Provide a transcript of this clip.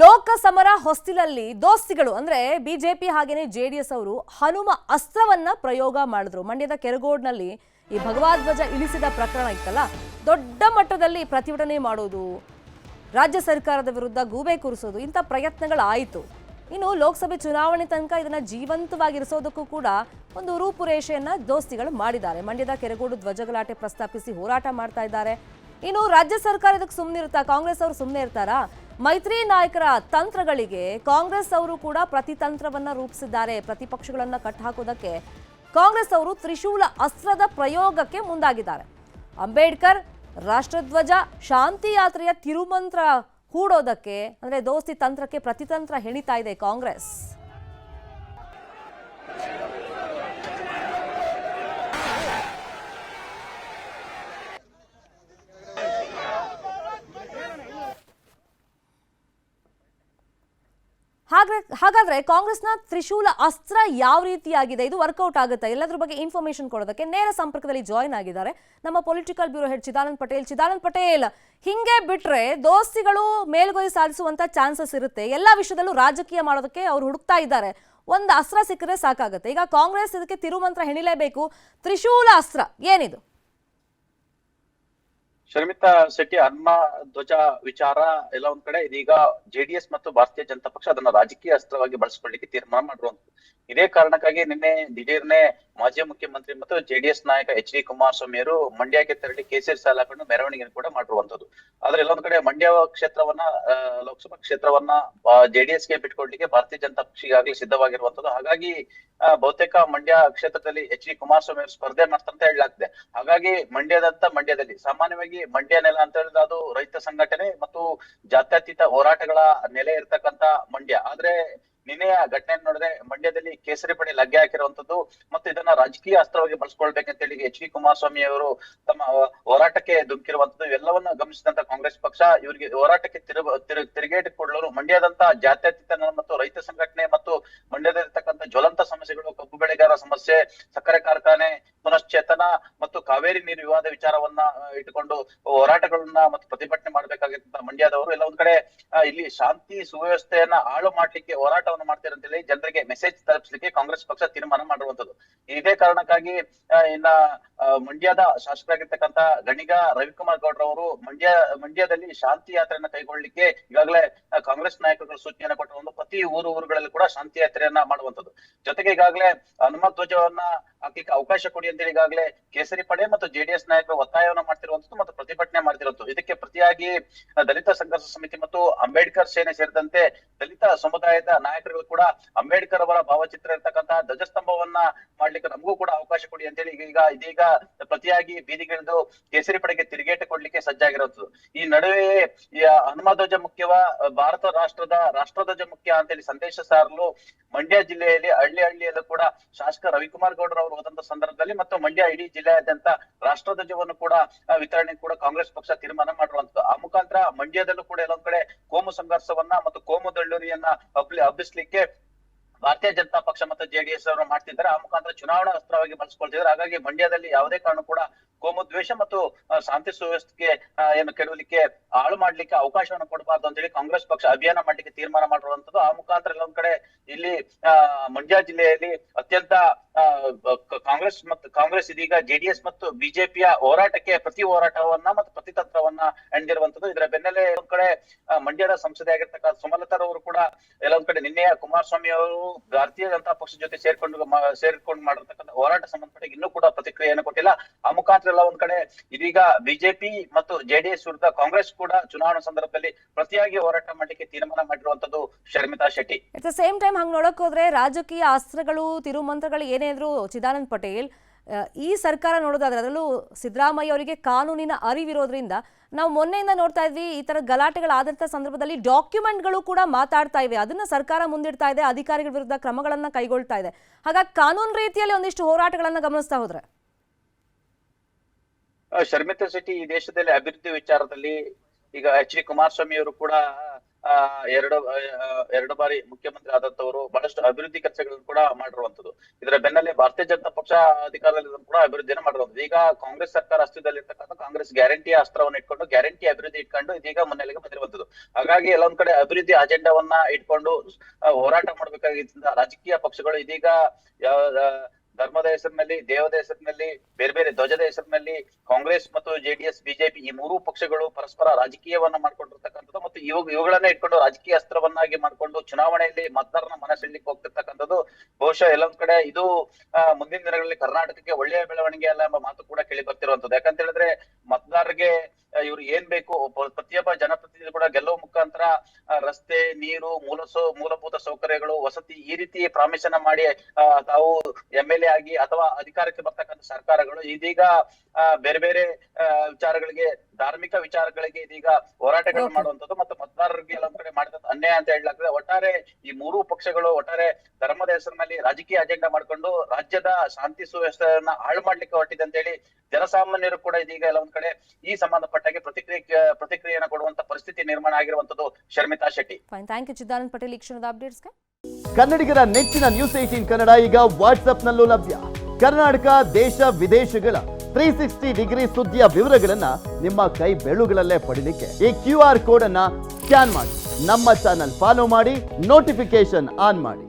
ಲೋಕ ಸಮರ ಹೊಸ್ತಿಲಲ್ಲಿ ದೋಸ್ತಿಗಳು ಅಂದ್ರೆ ಬಿಜೆಪಿ ಹಾಗೇನೆ ಜೆಡಿಎಸ್ ಅವರು ಹನುಮ ಅಸ್ತ್ರವನ್ನ ಪ್ರಯೋಗ ಮಾಡಿದ್ರು. ಮಂಡ್ಯದ ಕೆರಗೋಡ್ನಲ್ಲಿ ಈ ಭಗವಧ್ವಜ ಇಳಿಸಿದ ಪ್ರಕರಣ ಇತ್ತಲ್ಲ, ದೊಡ್ಡ ಮಟ್ಟದಲ್ಲಿ ಪ್ರತಿಭಟನೆ ಮಾಡೋದು, ರಾಜ್ಯ ಸರ್ಕಾರದ ವಿರುದ್ಧ ಗೂಬೆ ಕೂರಿಸೋದು, ಇಂಥ ಪ್ರಯತ್ನಗಳಾಯಿತು. ಇನ್ನು ಲೋಕಸಭೆ ಚುನಾವಣೆ ತನಕ ಇದನ್ನ ಜೀವಂತವಾಗಿರಿಸೋದಕ್ಕೂ ಕೂಡ ಒಂದು ರೂಪುರೇಷೆಯನ್ನ ದೋಸ್ತಿಗಳು ಮಾಡಿದ್ದಾರೆ. ಮಂಡ್ಯದ ಕೆರಗೋಡು ಧ್ವಜಗಲಾಟೆ ಪ್ರಸ್ತಾಪಿಸಿ ಹೋರಾಟ ಮಾಡ್ತಾ ಇದ್ದಾರೆ. ಇನ್ನು ರಾಜ್ಯ ಸರ್ಕಾರ ಇದಕ್ಕೆ ಸುಮ್ಮನೆ ಇರುತ್ತಾ? ಕಾಂಗ್ರೆಸ್ ಅವರು ಸುಮ್ಮನೆ ಇರ್ತಾರಾ? ಮೈತ್ರಿ ನಾಯಕರ ತಂತ್ರಗಳಿಗೆ ಕಾಂಗ್ರೆಸ್ ಅವರು ಕೂಡ ಪ್ರತಿತಂತ್ರವನ್ನ ರೂಪಿಸಿದ್ದಾರೆ. ಪ್ರತಿಪಕ್ಷಗಳನ್ನ ಕಟ್ಟಾಕೋದಕ್ಕೆ ಕಾಂಗ್ರೆಸ್ ಅವರು ತ್ರಿಶೂಲ ಅಸ್ತ್ರದ ಪ್ರಯೋಗಕ್ಕೆ ಮುಂದಾಗಿದ್ದಾರೆ. ಅಂಬೇಡ್ಕರ್, ರಾಷ್ಟ್ರಧ್ವಜ, ಶಾಂತಿ ಯಾತ್ರೆಯ ತಿರುಮಂತ್ರ ಹೂಡೋದಕ್ಕೆ ಅಂದ್ರೆ ದೋಸ್ತಿ ತಂತ್ರಕ್ಕೆ ಪ್ರತಿತಂತ್ರ ಹೆಣಿತಾ ಇದೆ ಕಾಂಗ್ರೆಸ್. ಹಾಗಾದ್ರೆ ಕಾಂಗ್ರೆಸ್ನ ತ್ರಿಶೂಲ ಅಸ್ತ್ರ ಯಾವ ರೀತಿಯಾಗಿದೆ, ಇದು ವರ್ಕೌಟ್ ಆಗುತ್ತೆ, ಎಲ್ಲದ್ರ ಬಗ್ಗೆ ಇನ್ಫಾರ್ಮೇಶನ್ ಕೊಡೋದಕ್ಕೆ ನೇರ ಸಂಪರ್ಕದಲ್ಲಿ ಜಾಯಿನ್ ಆಗಿದ್ದಾರೆ ನಮ್ಮ political bureau head Chidanand Patel. Chidanand Patel, ಹಿಂಗೆ ಬಿಟ್ರೆ ದೋಸ್ತಿಗಳು ಮೇಲ್ಗೊಯ್ ಸಾಧಿಸುವಂತ ಚಾನ್ಸಸ್ ಇರುತ್ತೆ. ಎಲ್ಲಾ ವಿಷಯದಲ್ಲೂ ರಾಜಕೀಯ ಮಾಡೋದಕ್ಕೆ ಅವ್ರು ಹುಡುಕ್ತಾ ಇದ್ದಾರೆ. ಒಂದು ಅಸ್ತ್ರ ಸಿಕ್ಕರೆ ಸಾಕಾಗುತ್ತೆ. ಈಗ ಕಾಂಗ್ರೆಸ್ ಇದಕ್ಕೆ ತಿರುಮಂತ್ರ ಹೆಣಿಲೇಬೇಕು. ತ್ರಿಶೂಲ ಅಸ್ತ್ರ ಏನಿದು? ಶರ್ಮಿತಾ ಶೆಟ್ಟಿ, ಹನುಮ ಧ್ವಜ ವಿಚಾರ ಎಲ್ಲ ಒಂದ್ ಕಡೆ, ಇದೀಗ ಜೆಡಿಎಸ್ ಮತ್ತು ಭಾರತೀಯ ಜನತಾ ಪಕ್ಷ ಅದನ್ನ ರಾಜಕೀಯ ಅಸ್ತ್ರವಾಗಿ ಬಳಸ್ಕೊಳ್ಳಿಕ್ಕೆ ತೀರ್ಮಾನ ಮಾಡಿರುವಂತದ್ದು. ಇದೇ ಕಾರಣಕ್ಕಾಗಿ ನಿನ್ನೆ ದಿಢೀರ್ನೆ ಮಾಜಿ ಮುಖ್ಯಮಂತ್ರಿ ಮತ್ತು ಜೆಡಿಎಸ್ ನಾಯಕ ಎಚ್ ಡಿ ಕುಮಾರಸ್ವಾಮಿ ಅವರು ಮಂಡ್ಯಕ್ಕೆ ತೆರಳಿ ಕೇಸರಿ ಸಾಲ ಹಾಕೊಂಡು ಮೆರವಣಿಗೆ ಕೂಡ ಮಾಡಿರುವಂತದ್ದು. ಆದ್ರೆ ಎಲ್ಲೊಂದ್ ಕಡೆ ಮಂಡ್ಯ ಕ್ಷೇತ್ರವನ್ನ, ಲೋಕಸಭಾ ಕ್ಷೇತ್ರವನ್ನ ಜೆಡಿಎಸ್ ಗೆ ಬಿಟ್ಕೊಡ್ಲಿಕ್ಕೆ ಭಾರತೀಯ ಜನತಾ ಪಕ್ಷ ಈಗಾಗಲೇ ಸಿದ್ಧವಾಗಿರುವಂತದ್ದು. ಹಾಗಾಗಿ ಬಹುತೇಕ ಮಂಡ್ಯ ಕ್ಷೇತ್ರದಲ್ಲಿ ಎಚ್ ಡಿ ಕುಮಾರಸ್ವಾಮಿ ಅವರು ಸ್ಪರ್ಧೆ ಮಾಡ್ತಂತ ಹೇಳಲಾಗ್ತದೆ. ಹಾಗಾಗಿ ಮಂಡ್ಯದಲ್ಲಿ ಸಾಮಾನ್ಯವಾಗಿ ಮಂಡ್ಯ ನೆಲ ಅಂತ ಹೇಳಿದ್ರೆ ಅದು ರೈತ ಸಂಘಟನೆ ಮತ್ತು ಜಾತ್ಯತೀತ ಹೋರಾಟಗಳ ನೆಲೆ ಇರ್ತಕ್ಕಂತ ಮಂಡ್ಯ. ಆದ್ರೆ ನಿನ್ನೆಯ ಘಟನೆ ನೋಡಿದ್ರೆ ಮಂಡ್ಯದಲ್ಲಿ ಕೇಸರಿ ಪಡೆ ಲಗ್ಗೆ ಹಾಕಿರುವಂತದ್ದು ಮತ್ತು ಇದನ್ನ ರಾಜಕೀಯ ಅಸ್ತ್ರವಾಗಿ ಬಳಸ್ಕೊಳ್ಬೇಕಂತೇಳಿ ಎಚ್ ಡಿ ಕುಮಾರಸ್ವಾಮಿ ಅವರು ತಮ್ಮ ಹೋರಾಟಕ್ಕೆ ಧುಮುಕಿರುವಂತದ್ದು. ಇವೆಲ್ಲವನ್ನ ಗಮನಿಸಿದಂತ ಕಾಂಗ್ರೆಸ್ ಪಕ್ಷ ಇವರಿಗೆ ಹೋರಾಟಕ್ಕೆ ತಿರುಗೇಟು ಕೊಡಲು ಮಂಡ್ಯದಂತ ಜಾತ್ಯತೀತ ಮತ್ತು ರೈತ ಸಂಘಟನೆ ಮತ್ತು ಮಂಡ್ಯದಲ್ಲಿರ್ತಕ್ಕಂಥ ಜ್ವಲಂತ ಸಮಸ್ಯೆಗಳು, ಕಬ್ಬು ಬೆಳೆಗಾರ ಸಮಸ್ಯೆ, ಸಕ್ಕರೆ ಕಾರ್ಖಾನೆ ಪುನಶ್ಚೇತನ ಮತ್ತು ಕಾವೇರಿ ನೀರು ವಿವಾದ ವಿಚಾರವನ್ನ ಇಟ್ಟುಕೊಂಡು ಹೋರಾಟಗಳನ್ನ ಮತ್ತು ಪ್ರತಿಭಟನೆ ಮಾಡ್ಬೇಕಾಗಿದ್ದ ಮಂಡ್ಯದವರು ಎಲ್ಲ ಒಂದ್ ಕಡೆ ಇಲ್ಲಿ ಶಾಂತಿ ಸುವ್ಯವಸ್ಥೆಯನ್ನ ಹಾಳು ಮಾಡ್ಲಿಕ್ಕೆ ಹೋರಾಟವನ್ನು ಮಾಡ್ತಾರೆ ಅಂತ ಹೇಳಿ ಜನರಿಗೆ ಮೆಸೇಜ್ ತಲುಪಿಸಲಿಕ್ಕೆ ಕಾಂಗ್ರೆಸ್ ಪಕ್ಷ ತೀರ್ಮಾನ ಮಾಡಿರುವಂತದ್ದು. ಇದೇ ಕಾರಣಕ್ಕಾಗಿ ಇನ್ನ ಮಂಡ್ಯದ ಶಾಸಕರಾಗಿರ್ತಕ್ಕಂಥ ಗಣಿಗ ರವಿಕುಮಾರ್ ಗೌಡ್ರವರು ಮಂಡ್ಯದಲ್ಲಿ ಶಾಂತಿ ಯಾತ್ರೆಯನ್ನ ಕೈಗೊಳ್ಳಿಕ್ಕೆ ಈಗಾಗಲೇ ಕಾಂಗ್ರೆಸ್ ನಾಯಕರು ಸೂಚನೆಯನ್ನು ಕೊಟ್ಟಿರುವಂತ ಪ್ರತಿ ಊರುಗಳಲ್ಲಿ ಕೂಡ ಶಾಂತಿ ಯಾತ್ರೆಯನ್ನ ಮಾಡುವಂತದ್ದು. ಜೊತೆಗೆ ಈಗಾಗಲೇ ಹನುಮ ಧ್ವಜವನ್ನ ಹಾಕ್ಲಿಕ್ಕೆ ಅವಕಾಶ ಕೊಡಿ ಅಂತೇಳಿ ಈಗಾಗಲೇ ಕೇಸರಿ ಪಡೆ ಮತ್ತು ಜೆಡಿಎಸ್ ನಾಯಕರು ಒತ್ತಾಯವನ್ನ ಮಾಡ್ತಿರುವಂತದ್ದು ಮತ್ತು ಪ್ರತಿಭಟನೆ ಮಾಡ್ತಿರುವಂತದ್ದು. ಇದಕ್ಕೆ ಪ್ರತಿಯಾಗಿ ದಲಿತ ಸಂಘರ್ಷ ಸಮಿತಿ ಮತ್ತು ಅಂಬೇಡ್ಕರ್ ಸೇನೆ ಸೇರಿದಂತೆ ದಲಿತ ಸಮುದಾಯದ ನಾಯಕರುಗಳು ಕೂಡ ಅಂಬೇಡ್ಕರ್ ಅವರ ಭಾವಚಿತ್ರ ಇರ್ತಕ್ಕಂತಹ ಧ್ವಜಸ್ತಂಭವನ್ನ ಮಾಡ್ಲಿಕ್ಕೆ ನಮಗೂ ಕೂಡ ಅವಕಾಶ ಕೊಡಿ ಅಂತೇಳಿ ಇದೀಗ ಪ್ರತಿಯಾಗಿ ಬೀದಿಗಿಳಿದು ಕೇಸರಿ ಪಡೆಗೆ ತಿರುಗೇಟು ಕೊಡ್ಲಿಕ್ಕೆ ಸಜ್ಜಾಗಿರುವಂತದ್ದು. ಈ ನಡುವೆ ಈ ಹನುಮ ಧ್ವಜ ಮುಖ್ಯವ, ಭಾರತ ರಾಷ್ಟ್ರಧ್ವಜ ಮುಖ್ಯ ಅಂತೇಳಿ ಸಂದೇಶ ಸಾರಲು ಮಂಡ್ಯ ಜಿಲ್ಲೆಯಲ್ಲಿ ಹಳ್ಳಿಯಲ್ಲೂ ಕೂಡ ಶಾಸಕ ರವಿಕುಮಾರ್ ಗೌಡ್ರ ಅವರು ಹೋದಂತ ಸಂದರ್ಭದಲ್ಲಿ ಮತ್ತು ಮಂಡ್ಯ ಇಡೀ ಜಿಲ್ಲೆಯಾದ್ಯಂತ ರಾಷ್ಟ್ರಧ್ವಜವನ್ನು ಕೂಡ ವಿತರಣೆ ಕೂಡ ಕಾಂಗ್ರೆಸ್ ಪಕ್ಷ ತೀರ್ಮಾನ ಮಾಡಿರುವಂತದ್ದು. ಆ ಮುಖಾಂತರ ಮಂಡ್ಯದಲ್ಲೂ ಕೂಡ ಎಲ್ಲೊಂದ್ ಕಡೆ ಕೋಮು ಸಂಘರ್ಷವನ್ನ ಮತ್ತು ಕೋಮು ದಳ್ಳೂರಿಯನ್ನ ಹಬ್ಬಿಸ್ಲಿಕ್ಕೆ ಭಾರತೀಯ ಜನತಾ ಪಕ್ಷ ಮತ್ತು ಜೆಡಿಎಸ್ ಅವರು ಮಾಡ್ತಿದ್ದಾರೆ. ಆ ಮುಖಾಂತರ ಚುನಾವಣಾ ಅಸ್ತ್ರವಾಗಿ ಬಳಸ್ಕೊಳ್ತಿದ್ದಾರೆ. ಹಾಗಾಗಿ ಮಂಡ್ಯದಲ್ಲಿ ಯಾವುದೇ ಕಾರಣ ಕೂಡ ಕೋಮು ದ್ವೇಷ ಮತ್ತು ಶಾಂತಿ ಸುವ್ಯವಸ್ಥೆಗೆ ಏನು ಕೆಡವಲಿಕ್ಕೆ ಹಾಳು ಮಾಡ್ಲಿಕ್ಕೆ ಅವಕಾಶವನ್ನು ಕೊಡಬಾರ್ದು ಅಂತ ಹೇಳಿ ಕಾಂಗ್ರೆಸ್ ಪಕ್ಷ ಅಭಿಯಾನ ಮಾಡ್ಲಿಕ್ಕೆ ತೀರ್ಮಾನ ಮಾಡಿರುವಂತದ್ದು. ಆ ಮುಖಾಂತರ ಎಲ್ಲೊಂದ್ ಕಡೆ ಇಲ್ಲಿ ಮಂಡ್ಯ ಜಿಲ್ಲೆಯಲ್ಲಿ ಅತ್ಯಂತ ಕಾಂಗ್ರೆಸ್ ಇದೀಗ ಜೆಡಿಎಸ್ ಮತ್ತು ಬಿಜೆಪಿಯ ಪ್ರತಿ ಹೋರಾಟವನ್ನ ಮತ್ತು ಪ್ರತಿತಂತ್ರವನ್ನ ಹೆಣ್ದಿರುವಂತದ್ದು. ಇದರ ಬೆನ್ನಲ್ಲೇ ಒಂದ್ ಕಡೆ ಮಂಡ್ಯದ ಸಂಸದೆ ಆಗಿರ್ತಕ್ಕಂಥ ಸುಮಲತಾರವರು ಕೂಡ ಎಲ್ಲೊಂದ್ ಕಡೆ ನಿನ್ನೆಯ ಕುಮಾರಸ್ವಾಮಿ ಅವರು ಭಾರತೀಯ ಜನತಾ ಪಕ್ಷ ಜೊತೆ ಸೇರ್ಕೊಂಡು ಮಾಡಿರ್ತಕ್ಕಂಥ ಹೋರಾಟ ಸಂಬಂಧಪಟ್ಟ ಇನ್ನೂ ಕೂಡ ಪ್ರತಿಕ್ರಿಯೆಯನ್ನು ಕೊಟ್ಟಿಲ್ಲ. ಆ ಮುಖಾಂತರ ಎಲ್ಲ ಒಂದ್ ಕಡೆ ಇದೀಗ ಬಿಜೆಪಿ ಮತ್ತು ಜೆಡಿಎಸ್ ವಿರುದ್ಧ ಕಾಂಗ್ರೆಸ್ ಕೂಡ ಚುನಾವಣಾ ಸಂದರ್ಭದಲ್ಲಿ ಪ್ರತಿಯಾಗಿ ಹೋರಾಟ ಮಾಡ್ಲಿಕ್ಕೆ ತೀರ್ಮಾನ ಮಾಡಿರುವಂತದ್ದು. Sharmitha Shetty, at the same time ಹಂಗ್ ನೋಡಕ್ ಹೋದ್ರೆ ರಾಜಕೀಯ ಅಸ್ತ್ರಗಳು, ತಿರುಮಂತ್ರಗಳು ಏನೇ ಇದ್ರು ಚಿದಾನಂದ್ ಪಟೇಲ್, ಈ ಸರ್ಕಾರ ನೋಡೋದಾದ್ರೆ ಅದರಲ್ಲೂ ಸಿದ್ದರಾಮಯ್ಯ ಅವರಿಗೆ ಕಾನೂನಿನ ಅರಿವಿರೋದ್ರಿಂದ ನಾವು ಮೊನ್ನೆಯಿಂದ ನೋಡ್ತಾ ಇದ್ವಿ, ಈ ತರ ಗಲಾಟೆಗಳಾದಂಥ ಸಂದರ್ಭದಲ್ಲಿ ಡಾಕ್ಯುಮೆಂಟ್ಗಳು ಕೂಡ ಮಾತಾಡ್ತಾ ಇವೆ. ಅದನ್ನ ಸರ್ಕಾರ ಮುಂದಿಡ್ತಾ ಇದೆ, ಅಧಿಕಾರಿಗಳ ವಿರುದ್ಧ ಕ್ರಮಗಳನ್ನ ಕೈಗೊಳ್ತಾ ಇದೆ. ಹಾಗಾಗಿ ಕಾನೂನು ರೀತಿಯಲ್ಲಿ ಒಂದಿಷ್ಟು ಹೋರಾಟಗಳನ್ನ ಗಮನಿಸ್ತಾ ಹೋದ್ರೆ ಶರ್ಮಿತಾ ಶೆಟ್ಟಿ, ಈ ದೇಶದಲ್ಲಿ ಅಭಿವೃದ್ಧಿ ವಿಚಾರದಲ್ಲಿ ಈಗ ಎಚ್ ಡಿ ಕುಮಾರಸ್ವಾಮಿ ಅವರು ಕೂಡ ಎರಡು ಬಾರಿ ಮುಖ್ಯಮಂತ್ರಿ ಆದಂತವರು ಬಹಳಷ್ಟು ಅಭಿವೃದ್ಧಿ ಕೆಲಸಗಳನ್ನು ಕೂಡ ಮಾಡಿರುವಂತದ್ದು. ಇದರ ಬೆನ್ನಲ್ಲೇ ಭಾರತೀಯ ಜನತಾ ಪಕ್ಷ ಅಧಿಕಾರದಲ್ಲಿ ಕೂಡ ಅಭಿವೃದ್ಧಿಯನ್ನು ಮಾಡಿರುವಂತದ್ದು. ಈಗ ಕಾಂಗ್ರೆಸ್ ಸರ್ಕಾರ ಅಸ್ತಿತ್ವದಲ್ಲಿರ್ತಕ್ಕಂಥ ಕಾಂಗ್ರೆಸ್ ಗ್ಯಾರಂಟಿಯ ಅಸ್ತ್ರವನ್ನು ಇಟ್ಕೊಂಡು ಗ್ಯಾರಂಟಿ ಅಭಿವೃದ್ಧಿ ಇಟ್ಕೊಂಡು ಇದೀಗ ಮುನ್ನೆಲೆಗೆ ಬಂದಿರುವಂತದ್ದು. ಹಾಗಾಗಿ ಎಲ್ಲೊಂದ್ ಕಡೆ ಅಭಿವೃದ್ಧಿ ಅಜೆಂಡಾವನ್ನ ಇಟ್ಕೊಂಡು ಹೋರಾಟ ಮಾಡ್ಬೇಕಾಗಿದ್ದ ರಾಜಕೀಯ ಪಕ್ಷಗಳು ಇದೀಗ ಧರ್ಮದ ಹೆಸರಿನಲ್ಲಿ, ದೇವದ ಹೆಸರಿನಲ್ಲಿ, ಬೇರೆ ಬೇರೆ ಧ್ವಜದ ಹೆಸರಿನಲ್ಲಿ ಕಾಂಗ್ರೆಸ್ ಮತ್ತು ಜೆಡಿಎಸ್, ಬಿಜೆಪಿ ಈ ಮೂರೂ ಪಕ್ಷಗಳು ಪರಸ್ಪರ ರಾಜಕೀಯವನ್ನ ಮಾಡ್ಕೊಂಡಿರ್ತಕ್ಕಂಥದ್ದು ಮತ್ತು ಇವುಗಳನ್ನ ಇಟ್ಕೊಂಡು ರಾಜಕೀಯ ಅಸ್ತ್ರವನ್ನಾಗಿ ಮಾಡ್ಕೊಂಡು ಚುನಾವಣೆಯಲ್ಲಿ ಮತದಾರನ ಮನ ಸೆಳೆಯಲಿಕ್ಕೆ ಹೋಗ್ತಿರ್ತಕ್ಕಂಥದ್ದು. ಬಹುಶಃ ಎಲ್ಲೊಂದ್ ಕಡೆ ಇದು ಮುಂದಿನ ದಿನಗಳಲ್ಲಿ ಕರ್ನಾಟಕಕ್ಕೆ ಒಳ್ಳೆಯ ಬೆಳವಣಿಗೆ ಅಲ್ಲ ಎಂಬ ಮಾತು ಕೂಡ ಕೇಳಿ ಬರ್ತಿರುವಂತದ್ದು. ಯಾಕಂತ ಹೇಳಿದ್ರೆ ಮತದಾರರಿಗೆ ಇವ್ರು ಏನ್ ಬೇಕು, ಪ್ರತಿಯೊಬ್ಬ ಜನಪ್ರತಿನಿಧಿ ಕೂಡ ಗೆಲ್ಲುವ ಮುಖಾಂತರ ರಸ್ತೆ, ನೀರು, ಮೂಲಭೂತ ಸೌಕರ್ಯಗಳು, ವಸತಿ ಈ ರೀತಿ ಪ್ರಾಮಿಸ್ ಅನ್ನ ಮಾಡಿ ತಾವು MLA ಆಗಿ ಅಥವಾ ಅಧಿಕಾರಕ್ಕೆ ಬರ್ತಕ್ಕಂಥ ಸರ್ಕಾರಗಳು ಇದೀಗ ಬೇರೆ ಬೇರೆ ವಿಚಾರಗಳಿಗೆ, ಧಾರ್ಮಿಕ ವಿಚಾರಗಳಿಗೆ ಇದೀಗ ಹೋರಾಟಗಳು ಮಾಡುವಂತದ್ದು ಮತ್ತು ಮತದಾರರಿಗೆ ಎಲ್ಲ ಕಡೆ ಮಾಡಿದ ಅನ್ಯಾಯ ಅಂತ ಹೇಳಲಾಗ್ತದೆ. ಒಟ್ಟಾರೆ ಈ ಮೂರೂ ಪಕ್ಷಗಳು ಒಟ್ಟಾರೆ ಧರ್ಮದ ಹೆಸರಿನಲ್ಲಿ ರಾಜಕೀಯ ಅಜೆಂಡಾ ಮಾಡ್ಕೊಂಡು ರಾಜ್ಯದ ಶಾಂತಿ ಸುವ್ಯವಸ್ಥೆಯನ್ನ ಹಾಳು ಮಾಡ್ಲಿಕ್ಕೆ ಹೊರಟಿದೆ ಅಂತ ಹೇಳಿ ಜನಸಾಮಾನ್ಯರು ಕೂಡ ಇದೀಗ ಎಲ್ಲ ಒಂದ್ ಕಡೆ ಈ ಸಂಬಂಧಪಟ್ಟಾಗೆ ಪ್ರತಿಕ್ರಿಯೆಯನ್ನು ಕೊಡುವಂತ ಪರಿಸ್ಥಿತಿ ನಿರ್ಮಾಣ ಆಗಿರುವಂತದ್ದು. ಶರ್ಮಿತಾ ಶೆಟ್ಟಿ. ಥ್ಯಾಂಕ್ ಯು ಚಿದಾನಂದ್ ಪಟೇಲ್ ಈ ಕ್ಷಣದ ಅಪ್ಡೇಟ್ಸ್ಗೆ. ಕನ್ನಡಿಗರ ನೆಚ್ಚಿನ ನ್ಯೂಸ್ 18 ಕನ್ನಡ ಈಗ ವಾಟ್ಸ್ಆಪ್ನಲ್ಲೂ ಲಭ್ಯ. ಕರ್ನಾಟಕ, ದೇಶ ವಿದೇಶಗಳ 360 ಡಿಗ್ರಿ ಸುದ್ದಿಯ ವಿವರಗಳನ್ನ ನಿಮ್ಮ ಕೈ ಬೆರಳುಗಳಲ್ಲೇ ಪಡಿಲಿಕ್ಕೆ ಈ QR ಕೋಡ್ ಅನ್ನ ಸ್ಕ್ಯಾನ್ ಮಾಡಿ, ನಮ್ಮ ಚಾನಲ್ ಫಾಲೋ ಮಾಡಿ, ನೋಟಿಫಿಕೇಶನ್ ಆನ್ ಮಾಡಿ.